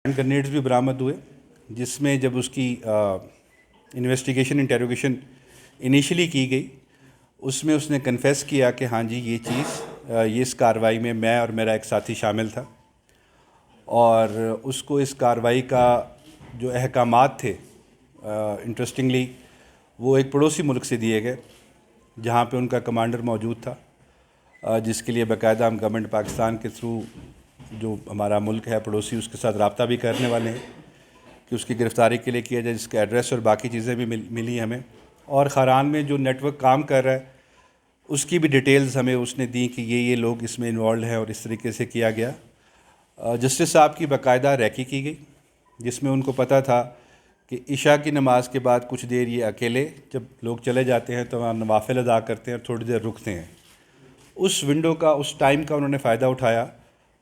Hand grenades بھی برآمد ہوئے، جس میں جب اس کی انویسٹیگیشن انٹیروگیشن انیشلی کی گئی، اس میں اس نے کنفیس کیا کہ ہاں جی یہ چیز یہ اس کارروائی میں میں اور میرا ایک ساتھی شامل تھا، اور اس کو اس کارروائی کا جو احکامات تھے انٹرسٹنگلی وہ ایک پڑوسی ملک سے دیے گئے، جہاں پہ ان کا کمانڈر موجود تھا، جس کے لیے باقاعدہ ہم گورنمنٹ پاکستان کے تھرو جو ہمارا ملک ہے پڑوسی اس کے ساتھ رابطہ بھی کرنے والے ہیں کہ اس کی گرفتاری کے لیے کیا جائے، جس کا ایڈریس اور باقی چیزیں بھی ملی ہمیں، اور خاران میں جو نیٹ ورک کام کر رہا ہے اس کی بھی ڈیٹیلز ہمیں اس نے دی کہ یہ لوگ اس میں انوالوڈ ہیں اور اس طریقے سے کیا گیا۔ جسٹس صاحب کی باقاعدہ ریکی کی گئی، جس میں ان کو پتہ تھا کہ عشاء کی نماز کے بعد کچھ دیر یہ اکیلے جب لوگ چلے جاتے ہیں تو وہاں نوافل ادا کرتے ہیں اور تھوڑی دیر رکتے ہیں۔ اس ونڈو کا، اس ٹائم کا انہوں نے فائدہ اٹھایا۔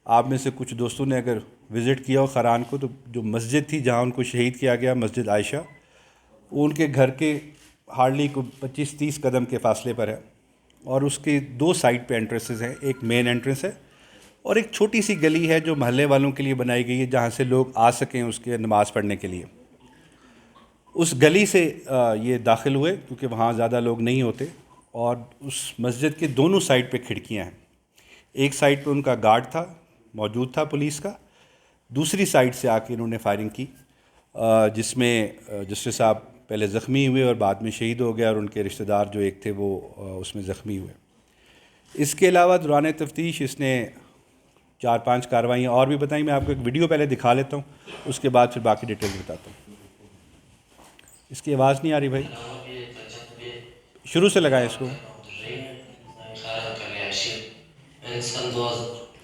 آپ میں سے کچھ دوستوں نے اگر وزٹ کیا ہو خاران کو، تو جو مسجد تھی جہاں ان کو شہید کیا گیا، مسجد عائشہ، وہ ان کے گھر کے ہارڈلی کو 25-30 قدم کے فاصلے پر ہے، اور اس کے 2 سائڈ پہ انٹرنسز ہیں، ایک مین انٹرنس ہے اور ایک چھوٹی سی گلی ہے جو محلے والوں کے لیے بنائی گئی ہے جہاں سے لوگ آ سکیں اس کے نماز پڑھنے کے لیے۔ اس گلی سے یہ داخل ہوئے کیونکہ وہاں زیادہ لوگ نہیں ہوتے، اور اس مسجد کے دونوں سائڈ پہ کھڑکیاں ہیں۔ ایک سائڈ پہ ان کا گارڈ تھا، موجود تھا پولیس کا، دوسری سائڈ سے آ کے انہوں نے فائرنگ کی، جس میں جسٹس صاحب پہلے زخمی ہوئے اور بعد میں شہید ہو گئے، اور ان کے رشتہ دار جو ایک تھے وہ اس میں زخمی ہوئے۔ اس کے علاوہ دوران تفتیش اس نے 4-5 کارروائیاں اور بھی بتائیں۔ میں آپ کو ایک ویڈیو پہلے دکھا لیتا ہوں، اس کے بعد پھر باقی ڈیٹیل بتاتا ہوں۔ اس کی آواز نہیں آ رہی بھائی، شروع سے لگائیں اس کو۔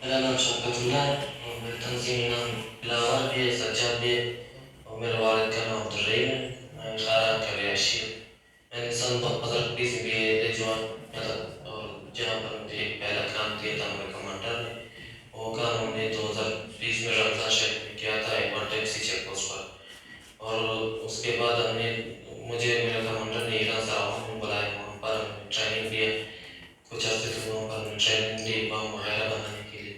میرا نام شوکت اللہ ہے اور میرے تنظیمی نام بلاور بھی ہے، سجاد بھی ہے، اور میرے والد کا نام عبدالرحیم ہے۔ میں خاران کا رہائشی ہوں۔ میں نے سن 2020 میں بھی جوائن کیا تھا، اور جہاں پر مجھے ایک پہلا کام دیا تھا ہمارے کمانڈر نے، وہ کام ہم نے 2020 میں رمضان شریف میں کیا تھا ایڈوان ٹیکسی چیک پوسٹ پر، اور اس کے بعد مجھے میرے کمانڈر نے ایران سراحوں میں بلایا، وہاں پر ہم نے ٹریننگ دیا، کچھ عرصے تک وہاں پر ہم نے ٹریننگ دی بم وغیرہ بنانے کے لیے۔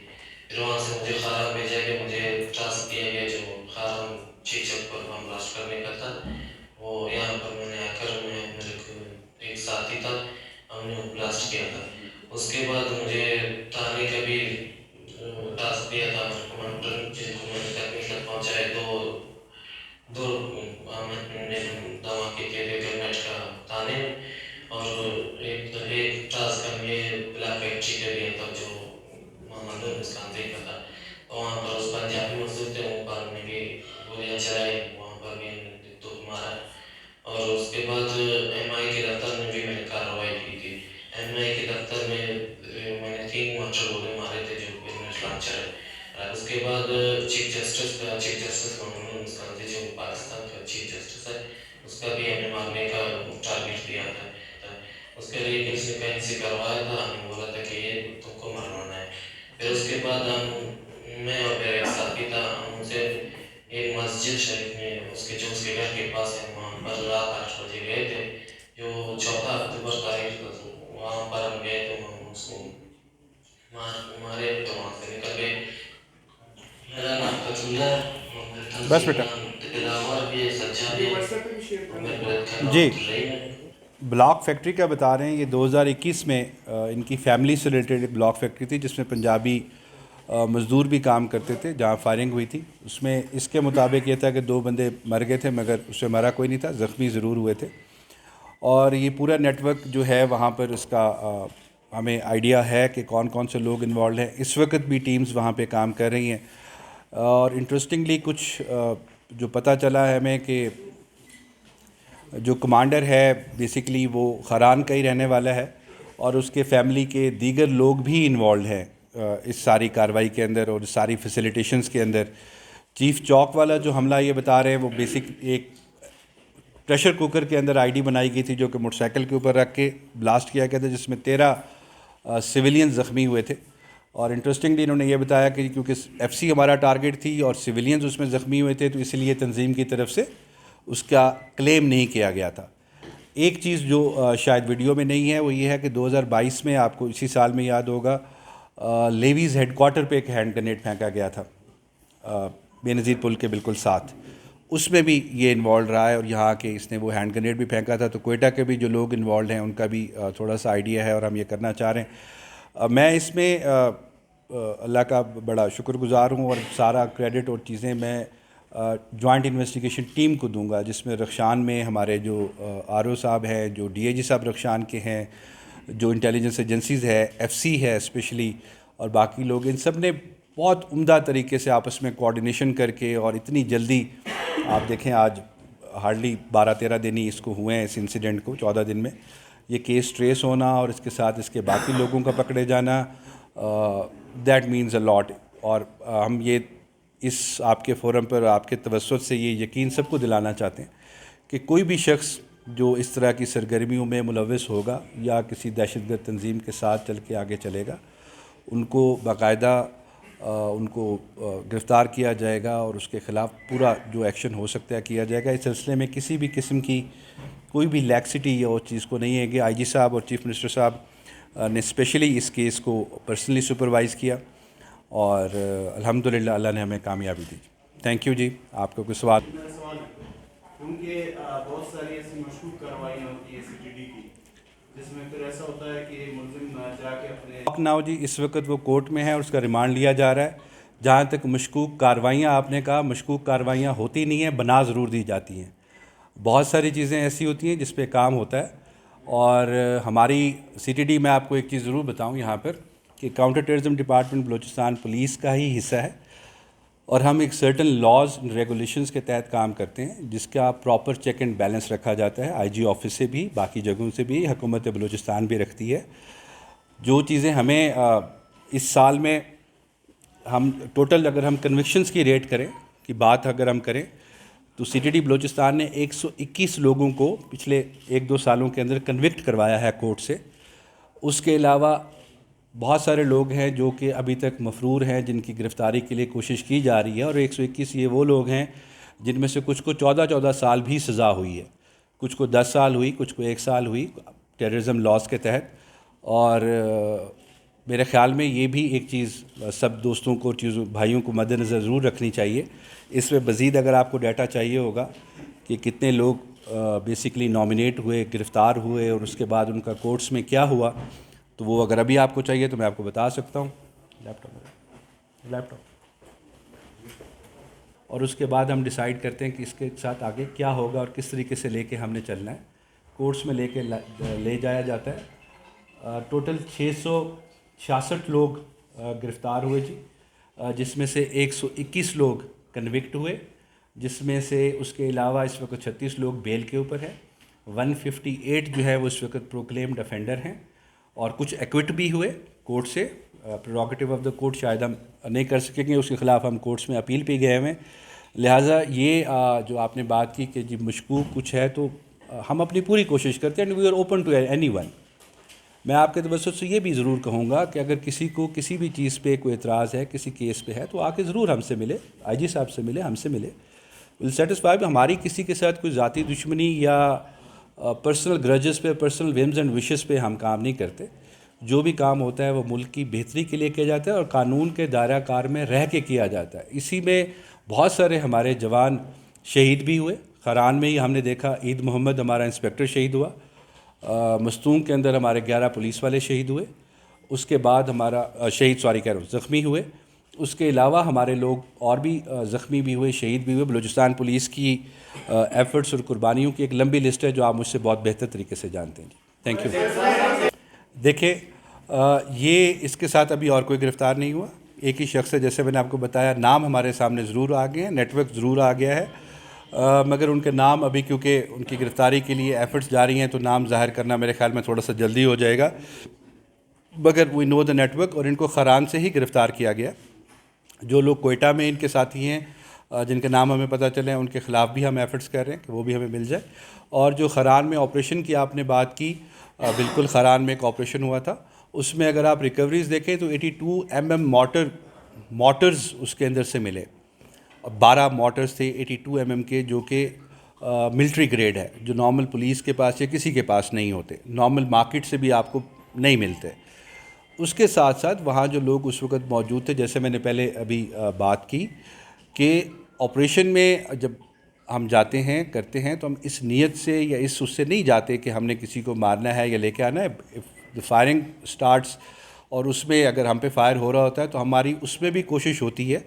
پھر وہاں سے مجھے خاران بھیجا گیا، مجھے ٹاسک دیا گیا جو خاران چیک چک پر بم بلاسٹ کرنے کا تھا۔ وہ یہاں پر میں نے آ کر میرے ایک ساتھی تھا، ہم نے وہ بلاسٹ کیا تھا۔ اس کے بعد مجھے تانے کا بھی ٹاسک دیا تھا ہمارے کمانڈر، جن کو میں نے تکمیل تک پہنچایا۔ دو میں نے دھماکے کیے تھے گرنیٹ کا تانے میں، اور ایک ٹاسک ہم یہ بلاک فیکٹری کا دیا تھا جو محمد مسکاندھی کا تھا۔ وہاں پر اس پنجابی مزدور تھے، وہاں پر ہم نے بھی گولیاں چلائی، وہاں پر بھی ہم نے دکھ مارا۔ اور اس کے بعد ایم آئی کے دفتر میں بھی میں نے کارروائی کی تھی۔ ایم آئی کے دفتر میں میں نے 3 مارٹر گولے مارے تھے جو گرنیٹ لانچر ہے۔ اس کے بعد چیف جسٹس محمد مسکاندھی جو پاکستان کا چیف جسٹس ہے، اس کا بھی ہمیں مارنے کا ٹارگیٹ دیا تھا۔ اس کے لیے اس نے کہیں سے کروایا تھا، ہمیں بولا تھا کہ یہ تم کو مروانا ہے۔ پھر اس کے بعد میں اور میرا ایک ساتھی تھا، ہم ان سے ایک مسجد شریف میں اس کے گھر کے پاس ہے، وہاں پر رات 8 بجے گئے تھے، جو 14 اکتوبر تاریخ کا، وہاں پر ہم گئے تو ہم اس کو مارے تو وہاں سے نکل گئے۔ میرا نام فتح ہے، بس بیٹا دلاور بھی ہے، سجاد بھی ہے، جی بلاک فیکٹری کا بتا رہے ہیں۔ یہ 2021 میں ان کی فیملی سے ریلیٹڈ ایک بلاک فیکٹری تھی جس میں پنجابی مزدور بھی کام کرتے تھے، جہاں فائرنگ ہوئی تھی۔ اس میں اس کے مطابق یہ تھا کہ 2 بندے مر گئے تھے، مگر اس سے مرا کوئی نہیں تھا، زخمی ضرور ہوئے تھے۔ اور یہ پورا نیٹ ورک جو ہے وہاں پر اس کا ہمیں آئیڈیا ہے کہ کون کون سے لوگ انوالوڈ ہیں۔ اس وقت بھی ٹیمز وہاں پہ کام کر رہی ہیں، اور انٹرسٹنگلی کچھ جو پتہ چلا ہے ہمیں کہ جو کمانڈر ہے بیسیکلی وہ خاران کا ہی رہنے والا ہے، اور اس کے فیملی کے دیگر لوگ بھی انوالوڈ ہیں اس ساری کارروائی کے اندر اور ساری فیسیلیٹیشنز کے اندر۔ چیف چوک والا جو حملہ یہ بتا رہے ہیں وہ بیسک ایک پریشر کوکر کے اندر آئی ڈی بنائی گئی تھی جو کہ موٹر سائیکل کے اوپر رکھ کے بلاسٹ کیا گیا تھا، جس میں 13 سویلین زخمی ہوئے تھے۔ اور انٹرسٹنگلی انہوں نے یہ بتایا کہ کیونکہ ایف سی ہمارا ٹارگٹ تھی اور سویلینز اس میں زخمی ہوئے تھے، تو اس لیے تنظیم کی طرف سے اس کا کلیم نہیں کیا گیا تھا۔ ایک چیز جو شاید ویڈیو میں نہیں ہے وہ یہ ہے کہ 2022 میں، آپ کو اسی سال میں یاد ہوگا، لیویز ہیڈ کوارٹر پہ ایک ہینڈ گرنیڈ پھینکا گیا تھا، بے نظیر پل کے بالکل ساتھ، اس میں بھی یہ انوالو رہا ہے، اور یہاں کے اس نے وہ ہینڈ گرینیڈ بھی پھینکا تھا، تو کوئٹہ کے بھی جو لوگ انوالوڈ ہیں ان کا بھی تھوڑا سا آئیڈیا ہے اور ہم یہ کرنا چاہ رہے ہیں۔ میں اس میں اللہ کا بڑا شکر گزار ہوں، اور سارا کریڈٹ اور چیزیں میں جوائنٹ انویسٹیگیشن ٹیم کو دوں گا، جس میں رخشان میں ہمارے جو آر او صاحب ہیں، جو ڈی اے جی صاحب رخشان کے ہیں، جو انٹیلیجنس ایجنسیز ہے، ایف سی ہے اسپیشلی، اور باقی لوگ، ان سب نے بہت عمدہ طریقے سے آپس میں کوآرڈینیشن کر کے، اور اتنی جلدی، آپ دیکھیں آج ہارڈلی 12-13 دن ہی اس کو ہوئے ہیں، اس انسیڈنٹ کو 14 دن میں یہ کیس ٹریس ہونا، اور اس کے ساتھ اس کے باقی لوگوں کا پکڑے جانا، دیٹ مینز اے لاٹ۔ اور ہم یہ اس آپ کے فورم پر آپ کے توسط سے یہ یقین سب کو دلانا چاہتے ہیں کہ کوئی بھی شخص جو اس طرح کی سرگرمیوں میں ملوث ہوگا یا کسی دہشت گرد تنظیم کے ساتھ چل کے آگے چلے گا، ان کو باقاعدہ ان کو گرفتار کیا جائے گا، اور اس کے خلاف پورا جو ایکشن ہو سکتا ہے کیا جائے گا۔ اس سلسلے میں کسی بھی قسم کی کوئی بھی لیکسٹی یا اس چیز کو نہیں ہے کہ آئی جی صاحب اور چیف منسٹر صاحب نے اسپیشلی اس کیس کو پرسنلی سپروائز کیا، اور الحمدللہ اللہ نے ہمیں کامیابی دی۔ تھینک یو جی۔ آپ کو کوئی سوال؟ سوال ہے کیونکہ بہت ساری ایسی مشکوک کارروائیاں ہوتی ہیں سی ٹی ڈی کی، جس میں پھر ایسا ہوتا ہے کہ ملزم جا کے اپنے ناؤ جی اس وقت وہ کورٹ میں ہے اور اس کا ریمانڈ لیا جا رہا ہے۔ جہاں تک مشکوک کارروائیاں آپ نے کہا، مشکوک کارروائیاں ہوتی نہیں ہیں، بنا ضرور دی جاتی ہیں۔ بہت ساری چیزیں ایسی ہوتی ہیں جس پہ کام ہوتا ہے، اور ہماری سی ٹی ڈی، میں آپ کو ایک چیز ضرور بتاؤں یہاں پر کہ counter terrorism department Balochistan police کا ہی حصہ ہے، اور ہم ایک سرٹن لاز ریگولیشنز کے تحت کام کرتے ہیں، جس کا پراپر چیک اینڈ بیلنس رکھا جاتا ہے، آئی جی آفس سے بھی، باقی جگہوں سے بھی، حکومت بلوچستان بھی رکھتی ہے۔ جو چیزیں ہمیں اس سال میں ہم ٹوٹل، اگر ہم کنوکشنز کی ریٹ کریں کہ بات اگر ہم کریں، تو سی ٹی ڈی بلوچستان نے 121 لوگوں کو پچھلے 1-2 سالوں کے اندر کنوکٹ کروایا ہے کورٹ سے۔ اس کے علاوہ بہت سارے لوگ ہیں جو کہ ابھی تک مفرور ہیں، جن کی گرفتاری کے لیے کوشش کی جا رہی ہے، اور 121 یہ وہ لوگ ہیں جن میں سے کچھ کو 14 سال بھی سزا ہوئی ہے، کچھ کو 10 سال ہوئی، کچھ کو 1 سال ہوئی ٹیررزم لاز کے تحت۔ اور میرے خیال میں یہ بھی ایک چیز سب دوستوں کو، بھائیوں کو مد نظر ضرور رکھنی چاہیے۔ اس میں مزید اگر آپ کو ڈیٹا چاہیے ہوگا کہ کتنے لوگ بیسیکلی نامینیٹ ہوئے، گرفتار ہوئے، اور اس کے بعد ان کا کورٹس میں کیا ہوا، تو وہ اگر ابھی آپ کو چاہیے تو میں آپ کو بتا سکتا ہوں۔ لیپ ٹاپ اور اس کے بعد ہم ڈیسائیڈ کرتے ہیں کہ اس کے ساتھ آگے کیا ہوگا اور کس طریقے سے لے کے ہم نے چلنا ہے۔ کورٹس میں لے جایا جاتا ہے۔ ٹوٹل 666 لوگ گرفتار ہوئے جی، جس میں سے 121 لوگ کنوکٹ ہوئے، جس میں سے اس کے علاوہ اس وقت 36 لوگ بیل کے اوپر ہے، 158 جو ہے وہ اس وقت پروکلیمڈ افینڈر ہیں، اور کچھ ایکوٹ بھی ہوئے کورٹ سے۔ پریروگیٹو آف دا کورٹ شاید ہم نہیں کر سکیں گے، اس کے خلاف ہم کورٹس میں اپیل پہ گئے ہوئے ہیں۔ لہٰذا یہ جو آپ نے بات کی کہ جی مشکوک کچھ ہے، تو ہم اپنی پوری کوشش کرتے ہیں، and we are open to anyone. میں آپ کے توسط سے یہ بھی ضرور کہوں گا کہ اگر کسی کو کسی بھی چیز پہ کوئی اعتراض ہے، کسی کیس پہ ہے، تو آ کے ضرور ہم سے ملے، آئی جی صاحب سے ملے، ہم سے ملے۔ Will satisfy. ہماری کسی کے ساتھ کوئی ذاتی دشمنی یا پرسنل گرجز پہ، پرسنل ویمز اینڈ وشز پہ ہم کام نہیں کرتے۔ جو بھی کام ہوتا ہے وہ ملک کی بہتری کے لیے کیا جاتا ہے، اور قانون کے دائرہ کار میں رہ کے کیا جاتا ہے۔ اسی میں بہت سارے ہمارے جوان شہید بھی ہوئے۔ خران میں ہی ہم نے دیکھا عید محمد ہمارا انسپیکٹر شہید ہوا، مستونگ کے اندر ہمارے 11 پولیس والے شہید ہوئے، اس کے بعد ہمارا زخمی ہوئے۔ اس کے علاوہ ہمارے لوگ اور بھی زخمی بھی ہوئے، شہید بھی ہوئے۔ بلوچستان پولیس کی ایفرٹس اور قربانیوں کی ایک لمبی لسٹ ہے جو آپ مجھ سے بہت بہتر طریقے سے جانتے ہیں جی۔ Thank you. دیکھیں یہ اس کے ساتھ ابھی اور کوئی گرفتار نہیں ہوا، ایک ہی شخص ہے، جیسے میں نے آپ کو بتایا۔ نام ہمارے سامنے ضرور آ گئے ہیں، نیٹ ورک ضرور آ گیا ہے، مگر ان کے نام ابھی کیونکہ ان کی گرفتاری کے لیے ایفرٹس جاری ہیں، تو نام ظاہر کرنا میرے خیال میں تھوڑا سا جلدی ہو جائے گا، مگر وی نو دا نیٹ ورک، اور ان کو خران سے ہی گرفتار کیا گیا۔ جو لوگ کوئٹہ میں ان کے ساتھی ہیں، جن کے نام ہمیں پتہ چلے ہیں، ان کے خلاف بھی ہم ایفرٹس کر رہے ہیں کہ وہ بھی ہمیں مل جائے۔ اور جو خران میں آپریشن کی آپ نے بات کی، بالکل خران میں ایک آپریشن ہوا تھا، اس میں اگر آپ ریکوریز دیکھیں تو 82 mm موٹرز اس کے اندر سے ملے، 12 موٹرز تھے 82 mm کے، جو کہ ملٹری گریڈ ہے، جو نارمل پولیس کے پاس یا کسی کے پاس نہیں ہوتے، نارمل مارکیٹ سے بھی آپ کو نہیں ملتے۔ اس کے ساتھ ساتھ وہاں جو لوگ اس وقت موجود تھے، جیسے میں نے پہلے ابھی بات کی کہ آپریشن میں جب ہم جاتے ہیں کرتے ہیں تو ہم اس نیت سے یا اس سے نہیں جاتے کہ ہم نے کسی کو مارنا ہے یا لے کے آنا ہے. دا فائرنگ اسٹارٹس اور اس میں اگر ہم پہ فائر ہو رہا ہوتا ہے تو ہماری اس میں بھی کوشش ہوتی ہے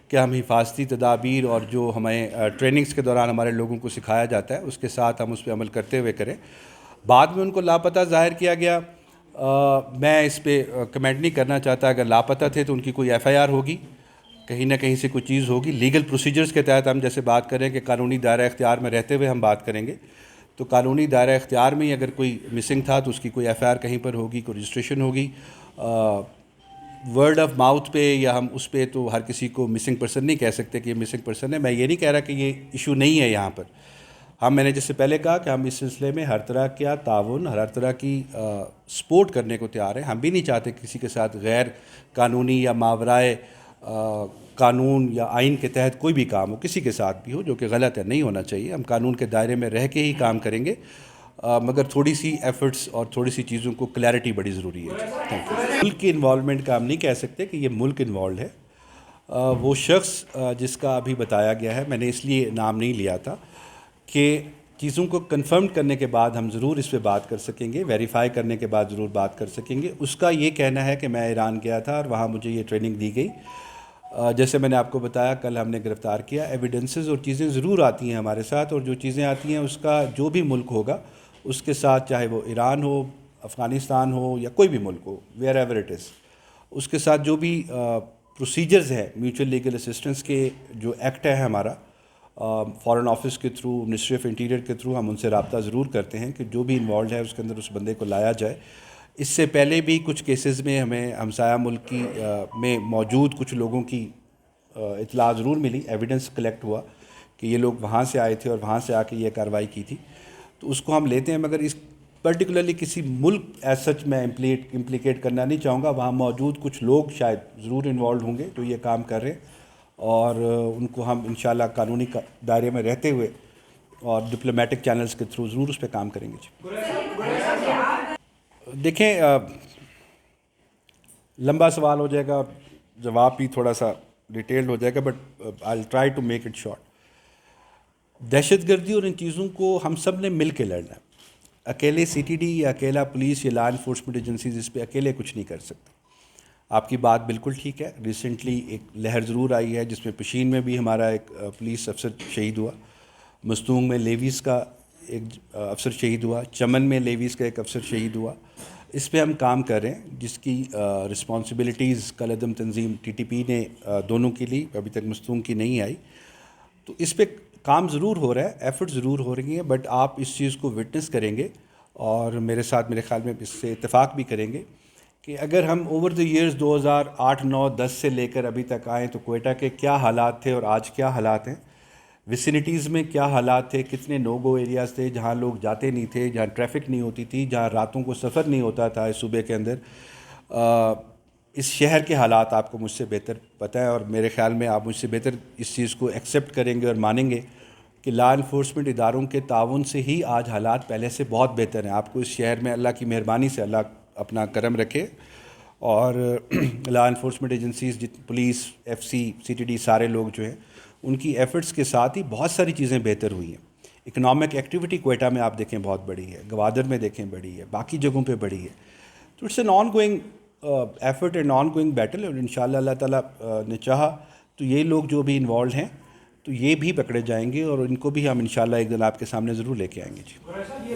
کہ ہم حفاظتی تدابیر اور جو ہمیں ٹریننگز کے دوران ہمارے لوگوں کو سکھایا جاتا ہے اس کے ساتھ ہم اس پہ عمل کرتے ہوئے کریں. بعد میں ان کو لاپتہ ظاہر کیا گیا. میں اس پہ کمنٹ نہیں کرنا چاہتا. اگر لاپتہ تھے تو ان کی کوئی ایف آئی آر ہوگی, کہیں نہ کہیں سے کوئی چیز ہوگی. لیگل پروسیجرز کے تحت ہم جیسے بات کریں کہ قانونی دائرہ اختیار میں رہتے ہوئے ہم بات کریں گے, تو قانونی دائرہ اختیار میں ہی اگر کوئی مسنگ تھا تو اس کی کوئی ایف آئی آر کہیں پر ہوگی, کوئی رجسٹریشن ہوگی. ورڈ آف ماؤتھ پہ یا ہم اس پہ تو ہر کسی کو مسنگ پرسن نہیں کہہ سکتے کہ یہ مسنگ پرسن ہے. میں یہ نہیں کہہ رہا کہ یہ ایشو نہیں ہے یہاں پر. میں نے جس سے پہلے کہا کہ ہم اس سلسلے میں ہر طرح کا تعاون, ہر طرح کی سپورٹ کرنے کو تیار ہیں. ہم بھی نہیں چاہتے کسی کے ساتھ غیر قانونی یا ماورائے قانون یا آئین کے تحت کوئی بھی کام ہو, کسی کے ساتھ بھی ہو, جو کہ غلط ہے, نہیں ہونا چاہیے. ہم قانون کے دائرے میں رہ کے ہی کام کریں گے, مگر تھوڑی سی ایفرٹس اور تھوڑی سی چیزوں کو کلیئرٹی بڑی ضروری ہے. ملک کی انوالومنٹ کا ہم نہیں کہہ سکتے کہ یہ ملک انوالوڈ ہے. وہ شخص جس کا ابھی بتایا گیا ہے, میں نے اس لیے نام نہیں لیا تھا کہ چیزوں کو کنفرم کرنے کے بعد ہم ضرور اس پہ بات کر سکیں گے, ویریفائی کرنے کے بعد ضرور بات کر سکیں گے. اس کا یہ کہنا ہے کہ میں ایران گیا تھا اور وہاں مجھے یہ ٹریننگ دی گئی. جیسے میں نے آپ کو بتایا کل ہم نے گرفتار کیا. ایویڈنسز اور چیزیں ضرور آتی ہیں ہمارے ساتھ, اور جو چیزیں آتی ہیں اس کا جو بھی ملک ہوگا اس کے ساتھ, چاہے وہ ایران ہو, افغانستان ہو یا کوئی بھی ملک ہو, ویئر ایور اٹ از, اس کے ساتھ جو بھی پروسیجرز ہیں میوچل لیگل اسسٹنس کے, جو ایکٹ ہے ہمارا فارن آفس کے تھرو, منسٹری آف انٹیریئر کے تھرو, ہم ان سے رابطہ ضرور کرتے ہیں کہ جو بھی انوالوڈ ہے اس کے اندر اس بندے کو لایا جائے. اس سے پہلے بھی کچھ کیسز میں ہمیں ہمسایہ ملک کی میں موجود کچھ لوگوں کی اطلاع ضرور ملی, ایویڈنس کلیکٹ ہوا کہ یہ لوگ وہاں سے آئے تھے اور وہاں سے آ کے یہ کارروائی کی تھی, تو اس کو ہم لیتے ہیں. مگر اس پرٹیکولرلی کسی ملک ایز سچ میں امپلیکیٹ کرنا نہیں چاہوں گا. وہاں موجود کچھ لوگ شاید ضرور انوالوڈ ہوں گے جو یہ کام کر رہے ہیں, اور ان کو ہم انشاءاللہ قانونی دائرے میں رہتے ہوئے اور ڈپلومیٹک چینلز کے تھرو ضرور اس پہ کام کریں گے. دیکھیں, لمبا سوال ہو جائے گا, جواب بھی تھوڑا سا ڈیٹیلڈ ہو جائے گا, but I try to make it short. دہشت گردی اور ان چیزوں کو ہم سب نے مل کے لڑنا ہے. اکیلے سی ٹی ڈی یا اکیلا پولیس یا لا انفورسمنٹ ایجنسیز اس پہ اکیلے کچھ نہیں کر سکتے. آپ کی بات بالکل ٹھیک ہے. ریسنٹلی ایک لہر ضرور آئی ہے جس میں پشین میں بھی ہمارا ایک پولیس افسر شہید ہوا, مستونگ میں لیویز کا ایک افسر شہید ہوا, چمن میں لیویز کا ایک افسر شہید ہوا. اس پہ ہم کام کر رہے ہیں جس کی رسپانسبلٹیز کل عدم تنظیم ٹی ٹی پی نے دونوں کے لیے, ابھی تک مستونگ کی نہیں آئی. تو اس پہ کام ضرور ہو رہا ہے, ایفرٹ ضرور ہو رہی ہیں, بٹ آپ اس چیز کو وٹنس کریں گے اور میرے ساتھ میرے خیال میں اس سے اتفاق بھی کریں گے کہ اگر ہم اوور دی ایئرز 2008, 9, 10 سے لے کر ابھی تک آئیں تو کوئٹہ کے کیا حالات تھے اور آج کیا حالات ہیں, ویسینٹیز میں کیا حالات تھے, کتنے نو گو ایریاز تھے جہاں لوگ جاتے نہیں تھے, جہاں ٹریفک نہیں ہوتی تھی, جہاں راتوں کو سفر نہیں ہوتا تھا اس صوبے کے اندر. اس شہر کے حالات آپ کو مجھ سے بہتر پتہ ہے, اور میرے خیال میں آپ مجھ سے بہتر اس چیز کو ایکسیپٹ کریں گے اور مانیں گے کہ لا انفورسمنٹ اداروں کے تعاون سے ہی آج حالات پہلے سے بہت بہتر ہیں. آپ کو اس شہر میں اللہ کی مہربانی سے اللہ اپنا کرم رکھے, اور law enforcement agencies, police, F C, C T D, سارے لوگ جو ہیں ان کی ایفرٹس کے ساتھ ہی بہت ساری چیزیں بہتر ہوئی ہیں. اکنامک ایکٹیویٹی کوئٹہ میں آپ دیکھیں بہت بڑی ہے, گوادر میں دیکھیں بڑی ہے, باقی جگہوں پہ بڑی ہے. تو it's an ongoing effort and ongoing battle, اور انشاءاللہ اللہ تعالیٰ نے چاہا تو یہ لوگ جو بھی انوالوڈ ہیں تو یہ بھی پکڑے جائیں گے, اور ان کو بھی ہم انشاءاللہ ایک دن آپ کے سامنے ضرور لے کے آئیں گے. جی,